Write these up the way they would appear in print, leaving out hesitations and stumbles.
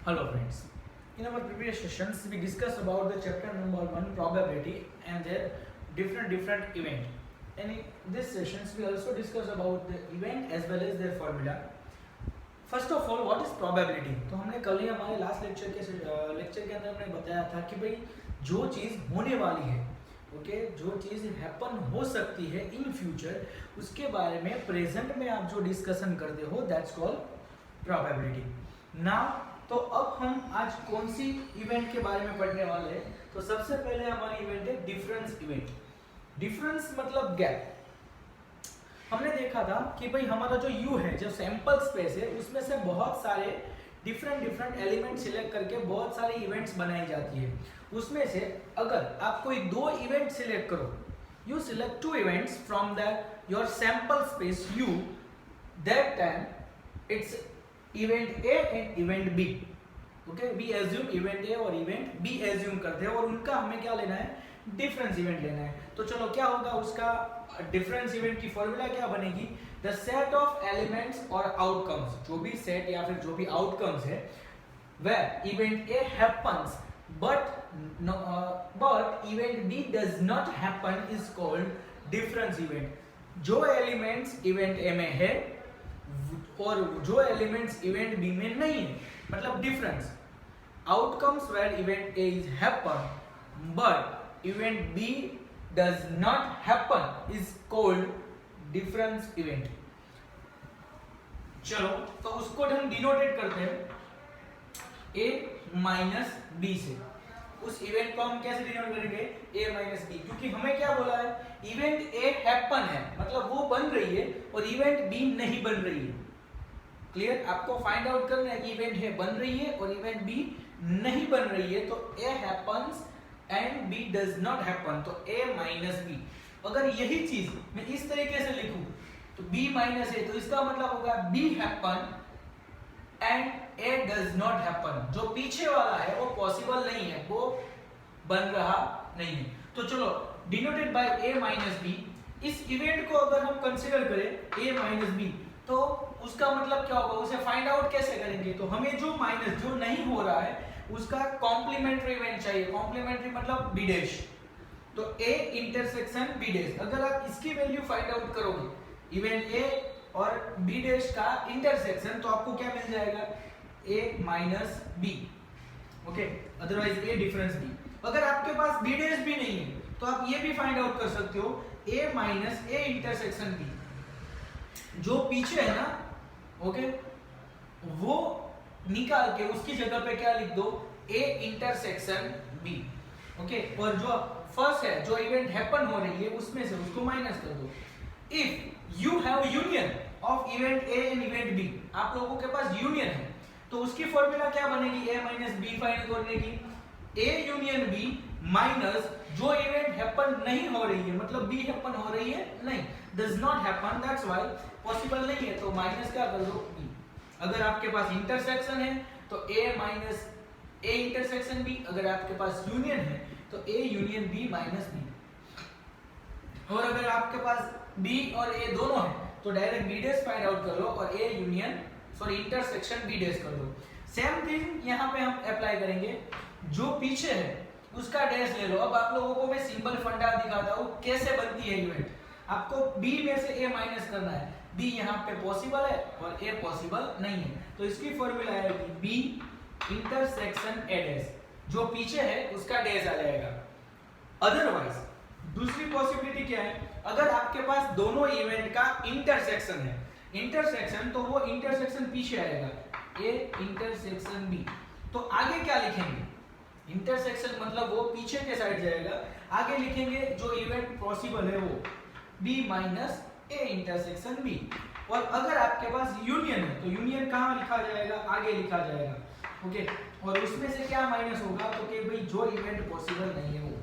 Hello friends. In our previous sessions, we discussed about the chapter number 1 probability and their different event. And in this sessions, we also discuss about the event as well as their formula. First of all what is probability. तो हमने कल ही हमारे last lecture के अंदर हमने बताया था कि भाई जो चीज़ होने वाली है, ओके, जो चीज़ हैपन हो सकती है इन फ्यूचर, उसके बारे में प्रेजेंट में आप जो डिस्कशन करते हो दैट्स कॉल्ड प्रोबेबिलिटी। नाउ तो अब हम आज कौन सी इवेंट के बारे में पढ़ने वाले हैं। तो सबसे पहले हमारी इवेंट है डिफरेंस इवेंट। डिफरेंस मतलब गैप। हमने देखा था कि भाई हमारा जो U है, जो सैंपल स्पेस है, उसमें से बहुत सारे डिफरेंट एलिमेंट सिलेक्ट करके बहुत सारे इवेंट्स बनाई जाती है। उसमें से अगर आप कोई दो इवेंट सिलेक्ट करो, you select two events from the your sample space U, that time it's event A and event B। Okay, we assume event A और इवेंट B एज्यूम करते हैं और उनका हमें क्या लेना है, डिफरेंस इवेंट लेना है। तो चलो क्या होगा, उसका डिफरेंस इवेंट की फॉर्मूला क्या बनेगी, द सेट ऑफ एलिमेंट्स और आउटकम्स, जो भी सेट या फिर जो भी आउटकम्स है, where event A happens but event B does not happen is called difference event. जो एलिमेंट्स इवेंट A में है और जो एलिमेंट्स इवेंट B में नहीं है, मतलब difference. Outcomes where event A is happen but event B does not happen is called difference event। चलो तो उसको हम डिनोटेट करते हैं A माइनस B से। उस इवेंट को हम कैसे डिनोट करेंगे, A माइनस B, क्योंकि हमें क्या बोला है, इवेंट A हैपन है, मतलब वो बन रही है और इवेंट B नहीं बन रही है। क्लियर, आपको फाइंड आउट करना है कि इवेंट A बन रही है और इवेंट B नहीं बन रही है। तो A happens and B does not happen, तो A माइनस B। अगर यही चीज मैं इस तरीके से लिखूं तो B माइनस A, तो इसका मतलब होगा B happen and A does not happen। जो पीछे वाला है वो पॉसिबल नहीं है, वो बन रहा नहीं है। तो चलो denoted by A minus B। इस इवेंट को अगर हम कंसीडर करें A माइनस B, तो उसका मतलब क्या होगा, उसे फाइंड आउट कैसे करेंगे। तो हमें जो माइनस, जो नहीं हो रहा है, उसका कॉम्प्लीमेंट्री इवेंट चाहिए। कॉम्प्लीमेंट्री मतलब B डैश, तो A इंटरसेक्शन B डैश। अगर आप इसकी वैल्यू फाइंड आउट करोगे, इवेंट A और B डैश का इंटरसेक्शन, तो आपको क्या मिल जाएगा, A minus B। Okay, otherwise A difference B। अगर आपके पास B डैश भी नहीं है, तो आप ये भी फाइंड आउट कर सकते हो, A minus A intersection B। जो पीछे है ना, ओके, वो निकाल के उसकी जगह पे क्या लिख दो, A इंटरसेक्शन B। ओके, और जो फर्स्ट है, जो इवेंट हैपन हो रही है, उसमें से उसको माइनस कर दो। If you have union of event A and event B, आप लोगों के पास यूनियन है, तो उसकी फॉर्मूला क्या बनेगी, A माइनस B फाइंड करने की। A यूनियन B माइनस जो इवेंट हैपन नहीं हो रही है, मतलब B हैपन हो रही है नहीं, does not happen, that's why possible नहीं है, तो माइनस क्या कर दो B। अगर आपके पास इंटरसेक्शन है तो A minus A intersection B। अगर आपके पास यूनियन है तो A union B minus B। और अगर आपके पास B और A दोनों है तो direct B dash find out कर लो और A union intersection B dash कर दो। सेम थिंग यहाँ पे हम अप्लाई करेंगे, जो पीछे है उसका डैश ले लो। अब आप लोगों को मैं सिंपल फंडा दिखाता हूँ कैसे बनती है इवेंट। आपको B में से A माइनस करना है, B यहाँ पे पॉसिबल है और A पॉसिबल नहीं है, तो इसकी फॉर्मूला आएगी B इंटरसेक्शन A डैश, जो पीछे है उसका डैश आ जाएगा। अदरवाइज दूसरी पॉसिबिलिटी क्या है, अगर आपके पास दोनों इवेंट का इंटरसेक्शन है, इंटरसेक्शन, तो वो इंटरसेक्शन पीछे आएगा, A इंटरसेक्शन B। तो आगे क्या लिखेंगे, इंटरसेक्शन मतलब वो पीछे के साइड जाएगा, आगे लिखेंगे जो इवेंट पॉसिबल है वो B minus A intersection B। और अगर आपके पास यूनियन है तो यूनियन कहाँ लिखा जाएगा, आगे लिखा जाएगा। ओके, और उसमें से क्या माइनस होगा, तो कि भाई जो इवेंट पॉसिबल नहीं है वो।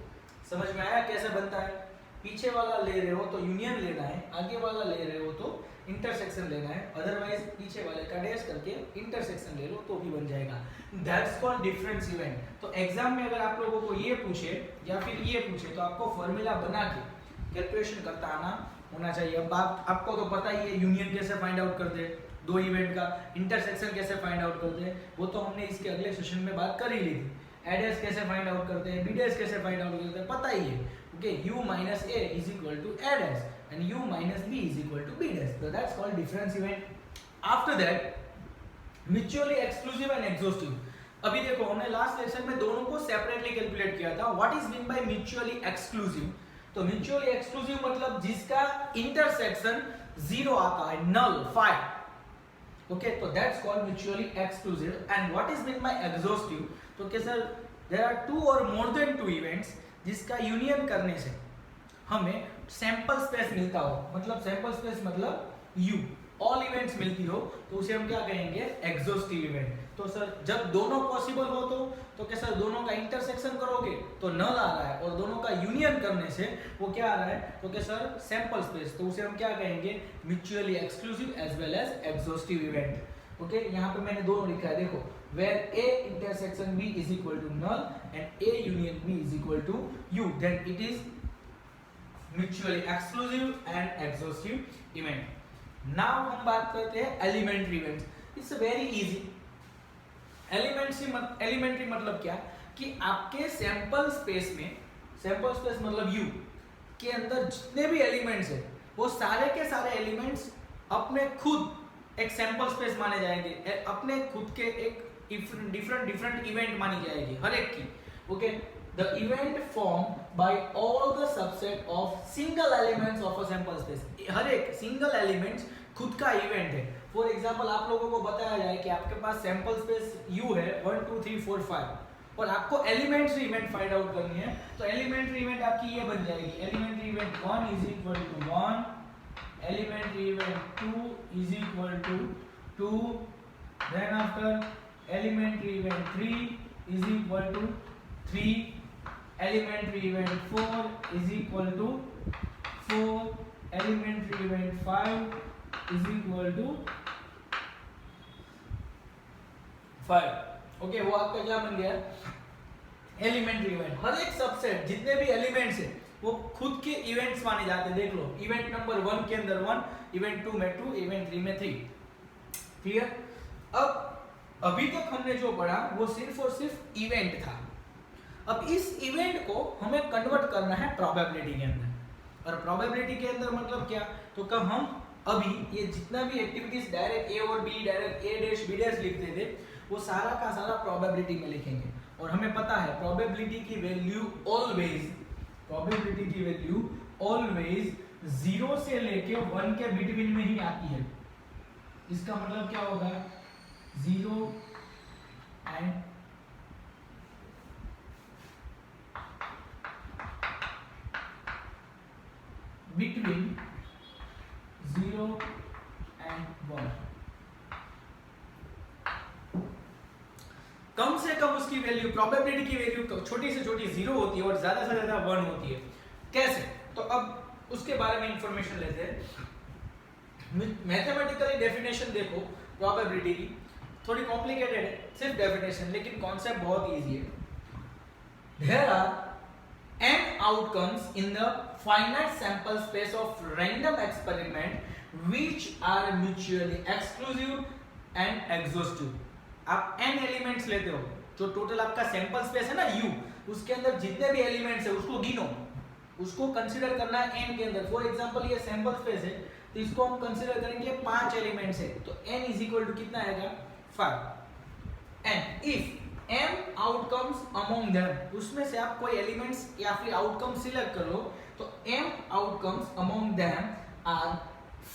समझ में आया कैसे बनता है, पीछे वाला ले रहे हो तो यूनियन लेना है, आगे वाला ले रहे हो तो इंटरसेक्शन लेना है, अदरवाइज पीछे वाले का डैश करके इंटरसेक्शन ले लो तो भी बन जाएगा। That's called difference event. तो एग्जाम में अगर आप लोगों को ये पूछे या फिर ये पूछे, तो आपको फॉर्मूला बना के कैलकुलेशन करता आना होना चाहिए। अब आपको तो पता ही है यूनियन कैसे फाइंड आउट करते हैं, दो इवेंट का इंटरसेक्शन कैसे फाइंड आउट करते हैं, वो तो हमने इसके अगले सेशन में बात कर ही ली थी। ए डैश कैसे फाइंड आउट करते हैं, बी डैश कैसे फाइंड आउट करते हैं, पता ही है। Okay, u minus a is equal to a dash and u minus b is equal to b dash, so that's called difference event. After that mutually exclusive and exhaustive. अभी देखो हमने last lecture में दोनों को separately calculate किया था। What is mean by mutually exclusive? तो mutually exclusive मतलब जिसका इंटरसेक्शन जीरो आता है, नल, फाइव। ओके, तो that's called mutually exclusive. And what is mean by exhaustive? तो क्या सर, देयर आर टू और मोर देन टू इवेंट्स जिसका यूनियन करने से हमें सैंपल स्पेस मिलता हो, मतलब सैंपल स्पेस मतलब यू, ऑल इवेंट्स मिलती हो, तो उसे हम क्या कहेंगे? Exhaustive event. तो सर जब दोनों पॉसिबल हो तो क्या सर दोनों का इंटरसेक्शन करोगे तो नल आ रहा है, और दोनों का यूनियन करने से वो क्या आ रहा है? तो क्या सर सैंपल स्पेस, तो उसे हम क्या कहेंगे? Mutually exclusive as well as exhaustive event. Okay, यहाँ पे मैंने दोनों लिखा है, देखो, where A intersection B is equal to null and A union B is equal to U, then it is mutually exclusive and exhaustive event. Now हम बात करते हैं elementary events. It's very easy. Elementary मतलब क्या? कि आपके sample space में, sample space मतलब U के अंदर जितने भी एलिमेंट्स है वो सारे के सारे एलिमेंट्स अपने खुद एक सैंपल स्पेस माने जाएंगे, अपने खुद के एक डिफरेंट इवेंट मानी जाएगी हर एक की। Okay, the event form by all the subset of single elements of a sample space. हर एक सिंगल एलिमेंट्स खुद का इवेंट है। फॉर एग्जांपल आप लोगों को बताया जाए कि आपके पास सैंपल स्पेस U है 1 2 3 4 5 और आपको एलिमेंट्री इवेंट फाइंड आउट करनी है, तो एलिमेंट्री इवेंट आपकी ये बन जाएगी, elementary event 1 is equal to 1, elementary event 2 is equal to 2, then after elementary event 3 is equal to 3, elementary event 4 is equal to 4, elementary event 5 is equal to 5। Okay, वो आपका क्या बन गया? Elementary event. हर एक सबसेट जितने भी elements है वो खुद के इवेंट्स माने जाते हैं। देख लो, इवेंट नंबर 1 के अंदर 1, इवेंट 2 में 2, इवेंट 3 में 3। क्लियर? अब अभी तक हमने जो पढ़ा वो सिर्फ और सिर्फ इवेंट था। अब इस इवेंट को हमें कन्वर्ट करना है प्रोबेबिलिटी के अंदर। और प्रोबेबिलिटी के अंदर मतलब क्या? तो कब हम अभी ये जितना भी एक्टिविटीज डायरेक्ट ए और बी, डायरेक्ट ए डैश बी डैश लिखते थे, वो सारा का सारा प्रोबेबिलिटी में लिखेंगे। और हमें पता है प्रोबेबिलिटी की वैल्यू ऑलवेज 0 से लेके 1 के बिटवीन में ही आती है। इसका मतलब क्या होगा? 0 and between 0 and 1, कम से कम उसकी वैल्यू, प्रोबेबिलिटी की वैल्यू छोटी से छोटी 0 होती है और ज्यादा से ज्यादा 1 होती है। कैसे? तो अब उसके बारे में इंफॉर्मेशन लेते हैं। मैथमेटिकली डेफिनेशन देखो प्रोबेबिलिटी की, थोड़ी कॉम्प्लिकेटेड है सिर्फ डेफिनेशन, लेकिन कॉन्सेप्ट बहुत इजी है। There are n outcomes in the finite sample space of random experiment which are mutually exclusive and exhaustive. आप n एलिमेंट्स लेते हो, जो टोटल आपका सैंपल स्पेस है ना U, उसके अंदर जितने भी एलिमेंट्स है उसको गिनो, उसको कंसीडर करना है n के अंदर। फॉर एग्जांपल ये सैंपल स्पेस है तो इसको हम कंसीडर करेंगे 5 एलिमेंट्स है, तो n इज इक्वल टू कितना आएगा? 5। And if m outcomes among them, उसमें से आप कोई एलिमेंट्स या फिर आउटकम सिलेक्ट करो, तो m outcomes among them are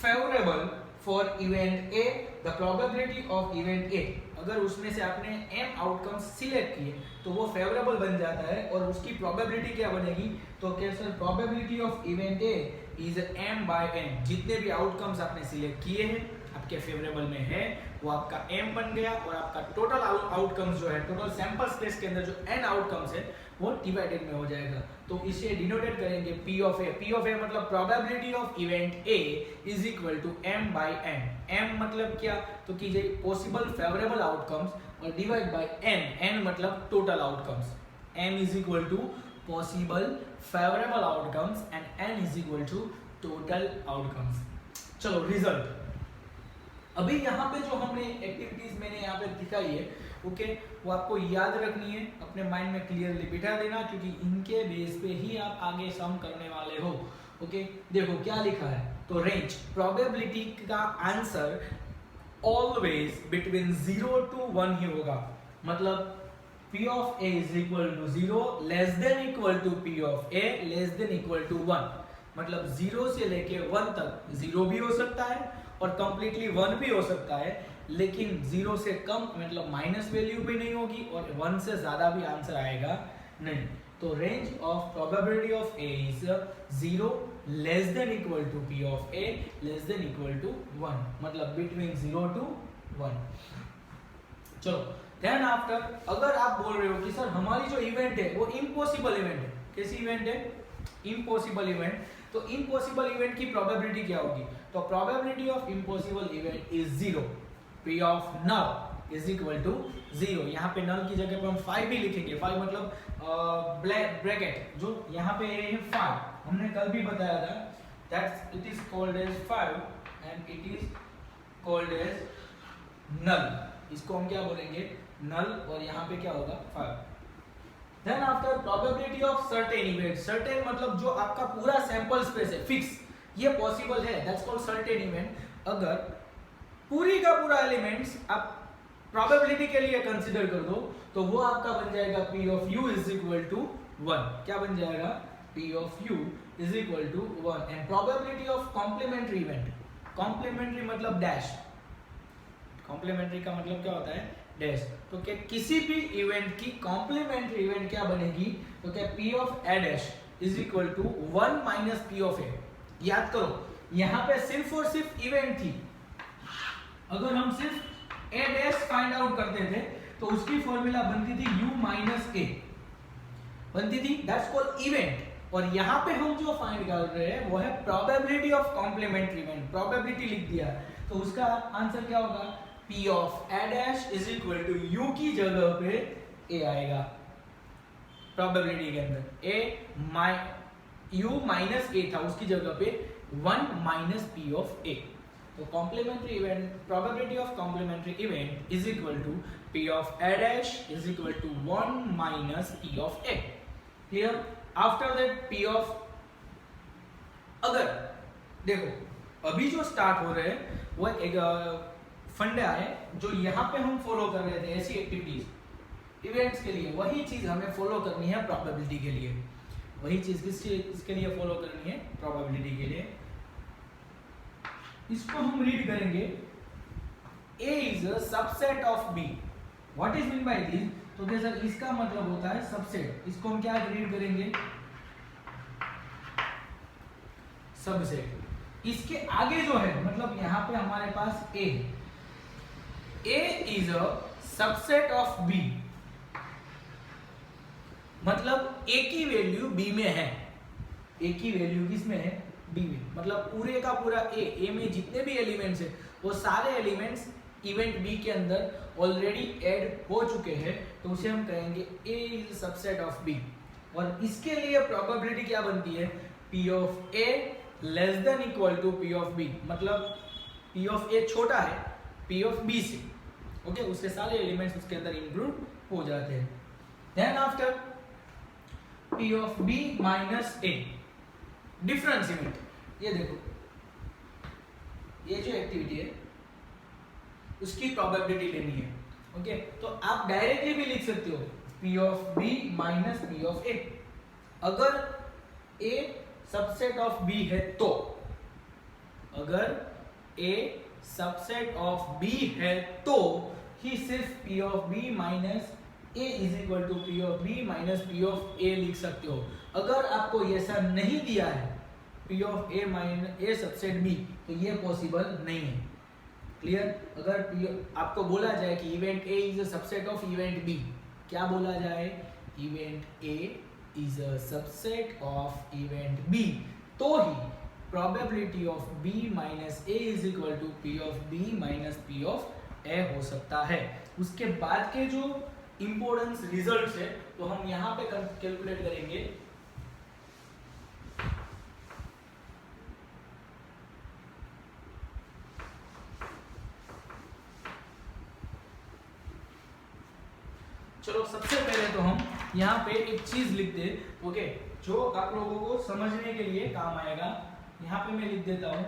favourable for event A, the probability of event A। अगर उसमें से आपने m आउटकम्स सिलेक्ट किए तो वो फेवरेबल बन जाता है, और उसकी प्रोबेबिलिटी क्या बनेगी? तो कैसे? Probability of event A is m by n। जितने भी आउटकम्स आपने सिलेक्ट किए हैं आपके फेवरेबल में है, वो आपका m बन गया, और आपका टोटल आउटकम्स जो है, टोटल सैंपल स्पेस के अंदर जो n आउटकम्स है वो डिवाइडेड में हो जाएगा। तो इसे डिनोटेट करेंगे P of A। P of A मतलब probability of event A is equal to m by n। m मतलब क्या? तो कीजिए पॉसिबल फेवरेबल आउटकम्स, और डिवाइड बाय n, n मतलब total outcomes. m is equal to possible favourable outcomes and n is equal to total outcomes. चलो result. अभी यहाँ पे जो हमने एक्टिविटीज मैंने यहाँ पे दिखाई है, ओके, वो आपको याद रखनी है, अपने माइंड में क्लियरली बिठा देना, क्योंकि इनके बेस पे ही आप आगे सम करने वाले हो। ओके, देखो क्या लिखा है, तो रेंज प्रोबेबिलिटी का आंसर ऑलवेज बिटवीन 0 to 1 ही होगा, मतलब P of A is equal to 0 less than equal to P of A less than equal to 1, मतलब 0 से लेके 1 तक 0 भी हो सकता है और कंप्लीटली 1 भी हो सकता है, लेकिन 0 से कम मतलब माइनस वैल्यू भी नहीं होगी और 1 से ज्यादा भी आंसर आएगा नहीं। तो range of probability of A is 0 less than equal to P of A less than equal to 1, मतलब बिटवीन 0 to 1। चलो देन आफ्टर, अगर आप बोल रहे हो कि सर हमारी जो इवेंट है वो इम्पॉसिबल इवेंट है, कैसी इवेंट है, इम्पॉसिबल इवेंट, तो इम्पॉसिबल इवेंट की प्रोबेबिलिटी क्या होगी, तो probability of impossible event is 0, P of null is equal to 0। यहाँ पे नल की जगह पे हम 5 भी लिखेंगे, 5 मतलब ब्रैकेट जो यहाँ पे है 5, हमने कल भी बताया था, that's it is called as 5 and it is called as null, इसको हम क्या बोलेंगे, नल, और यहाँ पे क्या होगा 5। Then after probability of certain event, certain मतलब जो आपका पूरा सैंपल स्पेस है फिक्स, ये पॉसिबल है, दैट्स कॉल्ड सर्टेन इवेंट। अगर पूरी का पूरा एलिमेंट्स आप प्रोबेबिलिटी के लिए कंसीडर कर दो तो वो आपका बन जाएगा P of U is equal to 1, क्या बन जाएगा, P of U is equal to 1। And probability of complementary event, complementary मतलब डैश, कॉम्प्लीमेंट्री का मतलब क्या होता है, डैश, तो क्या किसी भी इवेंट की कॉम्प्लीमेंट्री इवेंट क्या बनेगी, तो क्या P of A dash is equal to 1 minus P of A। याद करो यहाँ पे सिर्फ और सिर्फ इवेंट थी, अगर हम सिर्फ A डैश फाइंड आउट करते थे तो उसकी फॉर्मूला बनती थी U माइनस A बनती थी, दैट्स कॉल्ड इवेंट। और यहाँ पे हम जो फाइंड कर रहे हैं वो है probability of complementary event, probability लिख दिया तो उसका आंसर क्या होगा, P of A dash is equal to U की जगह पे A आएगा प्रोबेबिलिटी के अंदर, U माइनस A था उसकी जगह पे 1 माइनस P of A। तो complementary event, probability of complementary event is equal to P of A dash is equal to 1 minus P of A। Clear? After that P of, अगर देखो अभी जो start हो रहे हैं वो एक फंडा है जो यहाँ पे हम फॉलो कर रहे थे, ऐसी एक्टिविटीज इवेंट्स के लिए, वही चीज हमें फॉलो करनी है प्रोबेबिलिटी के लिए, वही चीज किसके लिए फॉलो करनी है, प्रोबेबिलिटी के लिए। इसको हम रीड करेंगे, A is a subset of B। What is mean by this, तो क्या सर इसका मतलब होता है सबसेट, इसको हम क्या रीड करेंगे, सबसेट। इसके आगे जो है मतलब यहाँ पे हमारे पास A है, A is a subset of B, मतलब A की वैल्यू B में है, A की वैल्यू किसमें है, B में, मतलब पूरे का पूरा A में जितने भी एलिमेंट्स है वो सारे एलिमेंट्स इवेंट B के अंदर ऑलरेडी ऐड हो चुके हैं, तो उसे हम कहेंगे A is a subset of B। और इसके लिए प्रोबेबिलिटी क्या बनती है, P of A less than equal to P of B, मतलब P of A छोटा है P of B से, ओके, उसके सारे एलिमेंट्स उसके अंदर इंक्लूड हो जाते हैं। Then after P of B minus A, difference event, ये देखो ये जो एक्टिविटी है उसकी प्रोबेबिलिटी लेनी है, ओके, तो आप डायरेक्टली भी लिख सकते हो P of B minus P of A। अगर A सबसेट ऑफ B है तो, अगर A सबसेट ऑफ B है तो ही सिर्फ P of B minus A is equal to P of B minus P of A लिख सकते हो। अगर आपको ऐसा नहीं दिया है P of A minus A subset B, तो ये पॉसिबल नहीं है। क्लियर? अगर आपको बोला जाए कि event A is a subset of event B, क्या बोला जाए, event A is a subset of event B, तो ही probability of B minus A is equal to P of B minus P of A हो सकता है। उसके बाद के जो इंपॉर्टेंस रिजल्ट्स है तो हम यहाँ पे कैलकुलेट करेंगे। चलो सबसे पहले तो हम यहाँ पे एक चीज लिख दे, ओके, जो आप लोगों को समझने के लिए काम आएगा। यहाँ पे मैं लिख देता हूँ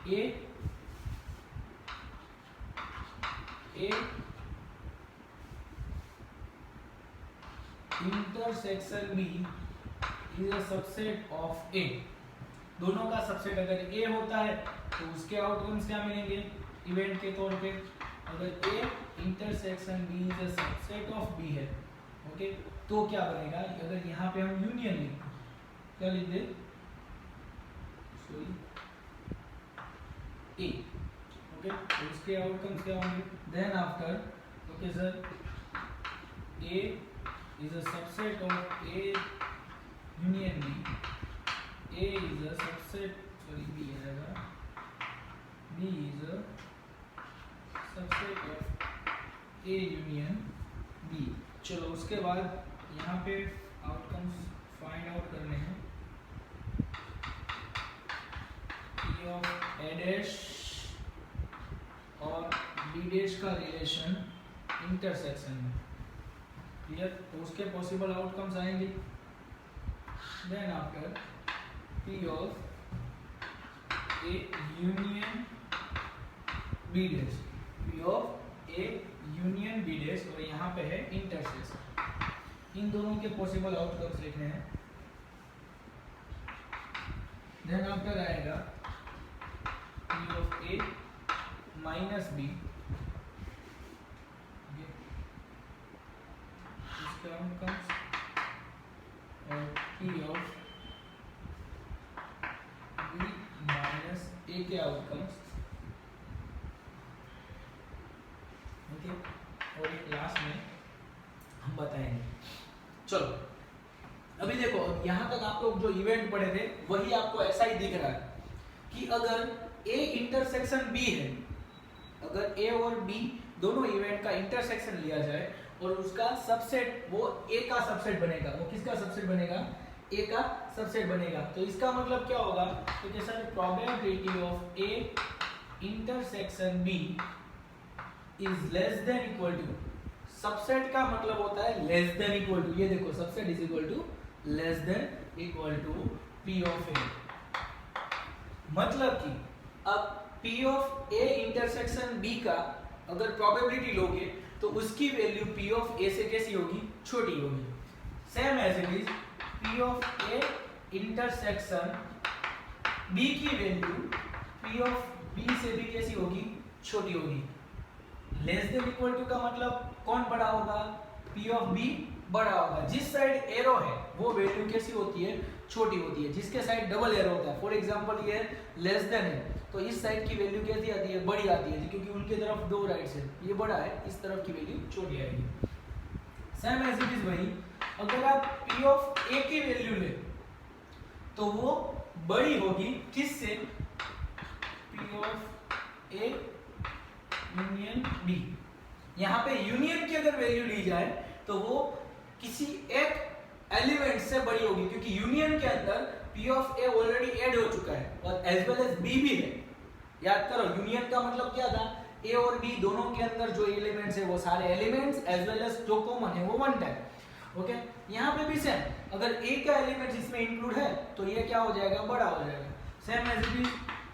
A intersection B is a subset of A. दोनों का सबसेट अगर ए होता है तो उसके आउटकम्स क्या मिलेंगे इवेंट के तौर पे। अगर A intersection B is a subset of B है, ओके, तो क्या बनेगा, अगर यहाँ पे हम यूनियन लिख, क्या लिख दे, सॉरी, ए, ओके, तो उसके आउटकम्स क्या होंगे। Then after, okay sir, A is a subset of A union B, A is a subset, sorry, B आएगा, B is a subset of A union B। चलो उसके बाद यहाँ पे आउटकम्स फाइंड आउट करने हैं। P of A dash और B dash का रिलेशन इंटरसेक्शन में, क्लियर, तो उसके पॉसिबल आउटकम्स आएंगे। Then after P of A union B dash, P of A union B dash, और यहाँ पे है इंटरसेक्शन। इन दोनों के पॉसिबल आउटकम्स लिखने हैं। देन आफ्टर आएगा P of A minus B, इसके आउटकम्स, और P of ए के आउटकम्स, ओके, और एक लास्ट में हम बताएंगे। चलो अभी देखो, यहाँ तक आप लोग जो इवेंट पढ़े थे वही आपको ऐसा ही दिख रहा है कि अगर ए इंटरसेक्शन बी है, अगर ए और बी दोनों इवेंट का इंटरसेक्शन लिया जाए और उसका सबसेट वो ए का सबसेट बनेगा, वो किसका सबसेट बनेगा, ए का सबसेट बनेगा। तो इसका मतलब क्या होगा, तो कि sir probability of A intersection B is less than equal to, subset का मतलब होता है लेस देन इक्वल टू, ये देखो subset is equal to less than equal to P of A. मतलब कि अब P of A intersection B का अगर प्रोबेबिलिटी लोगे तो उसकी वैल्यू पी ऑफ ए से कैसी होगी, छोटी होगी। Same as it is P of A intersection B की वैल्यू P of B से भी कैसी होगी, छोटी होगी। लेस देन इक्वल टू का मतलब कौन बड़ा होगा, P of B बड़ा होगा। जिस साइड एरो है वो वैल्यू कैसी होती है, छोटी होती है। जिसके साइड डबल एरो होता है, फॉर एग्जांपल ये लेस देन है तो इस साइड की वैल्यू कैसी आती है, बड़ी आती है, क्योंकि उनके तरफ दो राइट्स है, ये बड़ा है, इस तरफ की वैल्यू छोटी आएगी। सेम एज इट इज वही, अगर आप P of A की वैल्यू ले तो वो बड़ी होगी किससे, P of A union B। यहाँ पे यूनियन की अगर वैल्यू ली जाए तो वो किसी एक एलिमेंट से बड़ी होगी, क्योंकि यूनियन के अंदर P of A already add हो चुका है और एज वेल एज B भी है। याद करो यूनियन का मतलब क्या था, A और B दोनों के अंदर जो एलिमेंट्स है वो सारे एलिमेंट्स एज वेल एज जो कॉमन है वो वन टाइप, ओके। यहाँ पे भी सेम, अगर A का एलिमेंट इसमें इंक्लूड है तो ये क्या हो जाएगा, बड़ा हो जाएगा। Same as it is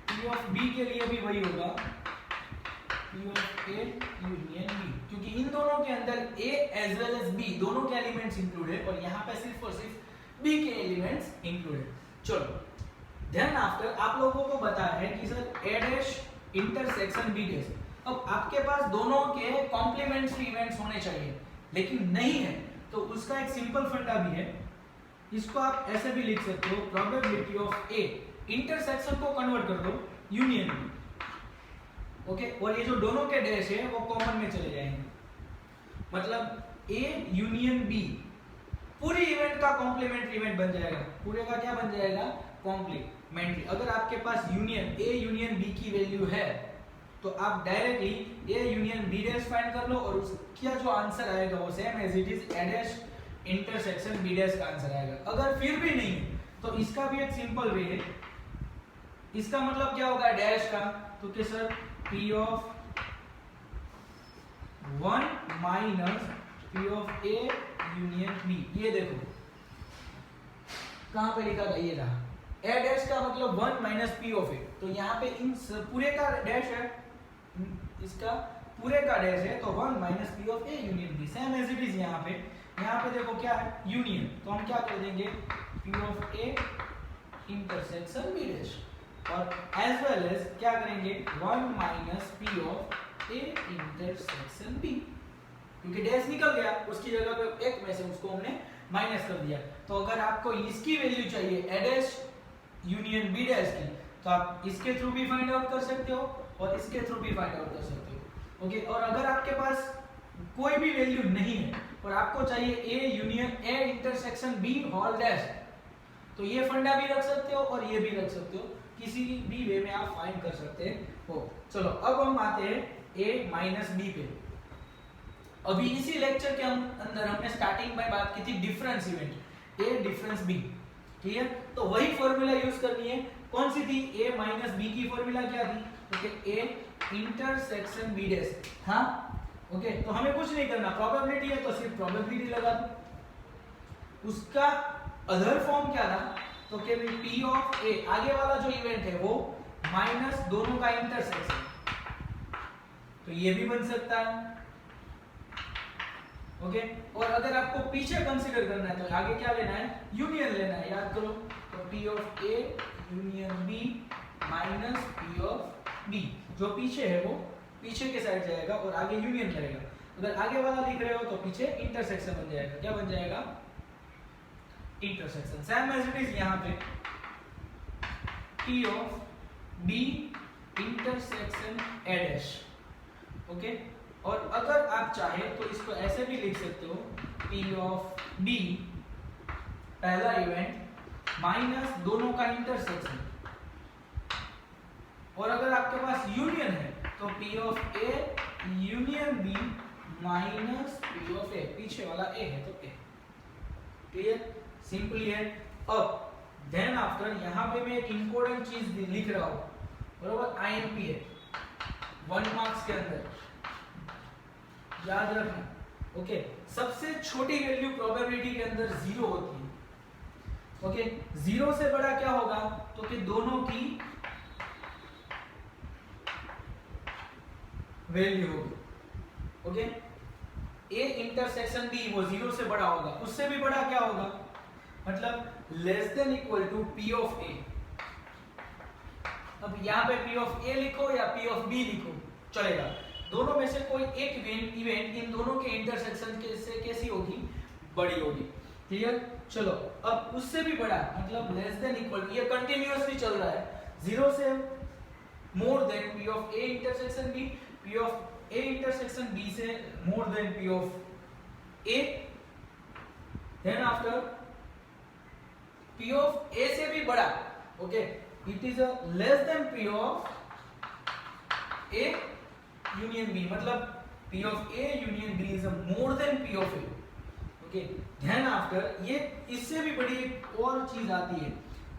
P of B के लिए भी वही होगा, P of A union B, क्योंकि इन दोनों के अंदर A as well as B दोनों के एलिमेंट्स इंक्लूड है और यहाँ पे सिर्फ और सिर्फ B के एलिमेंट्स इंक्लूड है। चलो देन आफ्टर आप लोगों को बताया है कि sir A dash intersection B dash. अब आपके पास दोनों के कॉम्प्लीमेंट्री इवेंट्स होने चाहिए, लेकिन नहीं है तो उसका एक सिंपल फंडा भी है। इसको आप ऐसे भी लिख सकते हो, प्रोबेबिलिटी ऑफ ए इंटरसेक्शन को कन्वर्ट कर दो यूनियन में, ओके, और ये जो दोनों के डैश है वो कॉमन में चले जाएंगे। मतलब ए यूनियन बी पूरी इवेंट का कॉम्प्लीमेंट्री इवेंट बन जाएगा। पूरे का क्या बन जाएगा, कॉम्प्लीमेंट्री। अगर आपके पास यूनियन ए यूनियन बी की वैल्यू है तो आप directly A union B dash find कर लो और उसका जो आंसर आएगा वो same as it is A dash intersection B dash का आंसर आएगा। अगर फिर भी नहीं तो इसका भी एक सिंपल वे है। इसका मतलब क्या होगा डैश का, तो कि sir P of 1 minus P of A union B. ये देखो कहां पे लिखा था, ये रहा ए डैश का मतलब 1 माइनस पी ऑफ ए। तो यहाँ पे इन पूरे का डैश है, इसका पूरे का डैश है, तो 1 minus P of A union B. Same as it is यहाँ पे देखो क्या है, यूनियन। तो हम क्या कर देंगे, P of A intersection B dash, और एज वेल एज क्या करेंगे 1 minus P of A intersection B, क्योंकि डैश निकल गया, उसकी जगह पे एक में से उसको हमने माइनस कर दिया। तो अगर आपको इसकी वैल्यू चाहिए ए डैश यूनियन बी डैश की, तो आप इसके थ्रू भी फाइंड आउट कर सकते हो और इसके थ्रू भी फाइंड आउट कर सकते हो। ओके, और अगर आपके पास कोई भी वैल्यू नहीं है और आपको चाहिए A union A intersection B whole dash, तो ये फंडा भी रख सकते हो और ये भी रख सकते हो, किसी भी वे में आप फाइंड कर सकते हो। चलो अब हम आते हैं ए माइनस बी पे। अभी इसी लेक्चर के अंदर हमने स्टार्टिंग में बात की थी difference event A difference B, clear? तो वही फॉर्मूला यूज करनी है। कौन सी थी, ए माइनस बी की फॉर्मूला क्या थी, okay, A intersection B dash था। ओके, तो हमें कुछ नहीं करना, प्रोबेबिलिटी है तो सिर्फ प्रोबेबिलिटी लगा दो। उसका अदर फॉर्म क्या था, तो कि पी ऑफ ए, आगे वाला जो इवेंट है वो माइनस दोनों का इंटरसेक्शन, तो ये भी बन सकता है। ओके, और अगर आपको पीछे कंसीडर करना है तो आगे क्या लेना है, यूनियन लेना है, याद करो। तो P of A union B minus P of B, जो पीछे है वो पीछे के साइड जाएगा और आगे यूनियन करेगा। अगर आगे वाला लिख रहे हो तो पीछे इंटरसेक्शन बन जाएगा। क्या बन जाएगा, intersection. Same as it is यहाँ पे P of B intersection A dash. Okay, और अगर आप चाहे तो इसको ऐसे भी लिख सकते हो, पी ऑफ बी पहला इवेंट माइनस दोनों का इंटरसेक्शन, और अगर आपके पास यूनियन है तो P of A union B minus P of A, पीछे वाला ए है तो ए, क्लियर, सिंपली है। अब देन आफ्टर यहाँ पे मैं एक इंपॉर्टेंट चीज लिख रहा हूं, बरोबर, आईएमपी है 1 मार्क्स के अंदर, याद रखना। ओके, सबसे छोटी वैल्यू प्रोबेबिलिटी के अंदर 0 होती है। ओके, 0 से बड़ा क्या होगा, तो कि दोनों की वैल्यू होगी। ओके, ए इंटरसेक्शन बी वो 0 से बड़ा होगा, उससे भी बड़ा क्या होगा, मतलब less than equal to P of A. अब यहाँ पे पी ऑफ ए लिखो या पी ऑफ बी लिखो चलेगा, दोनों में से कोई एक इवेंट इन दोनों के इंटरसेक्शन से कैसी होगी, बड़ी होगी, क्लियर। चलो अब उससे भी बड़ा मतलब लेस देन इक्वल, ये कंटिन्यूअसली चल रहा है, 0 से more than P of A intersection B, P of A intersection B से more than P of A, then after P of A से भी बड़ा, okay, it is a less than P of A union B, मतलब P of A union B is a more than P of A. Okay, then after ये इससे भी बड़ी एक और चीज आती है।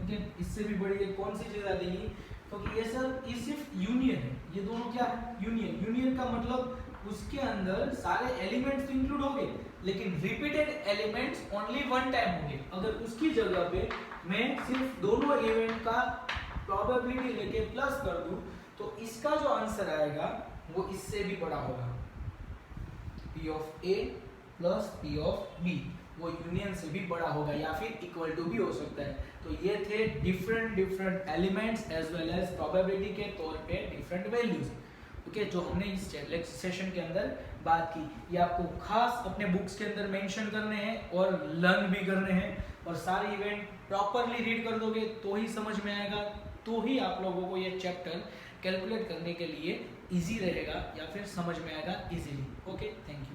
ओके, इससे भी बड़ी एक कौन सी चीज आती है, क्योंकि तो ये सर ये सिर्फ यूनियन है, ये दोनों क्या है, यूनियन। यूनियन का मतलब उसके अंदर सारे एलिमेंट्स इंक्लूड होंगे, लेकिन repeated elements only one time होंगे। अगर उसकी जगह पे मैं सिर्फ दोनों इवेंट का प्रोबेबिलिटी लेके प्लस कर दूं, तो इसका जो आंसर आएगा वो इससे भी बड़ा होगा, P of A plus P of B, वो यूनियन से भी बड़ा होगा या फिर इक्वल टू भी हो सकता है। तो ये थे different elements as well as probability के तौर पे डिफरेंट वैल्यूज, ओके, जो हमने इस सेशन के अंदर बात की। ये आपको खास अपने बुक्स के अंदर मेंशन करने हैं और लर्न भी करने हैं, और सारे इवेंट प्रॉपरली रीड कर दोगे तो ही समझ में आएगा, तो ही आप लोगों को ये चैप्टर कैलकुलेट करने के लिए इजी रहेगा या फिर समझ में आएगा इजीली। Okay, thank you.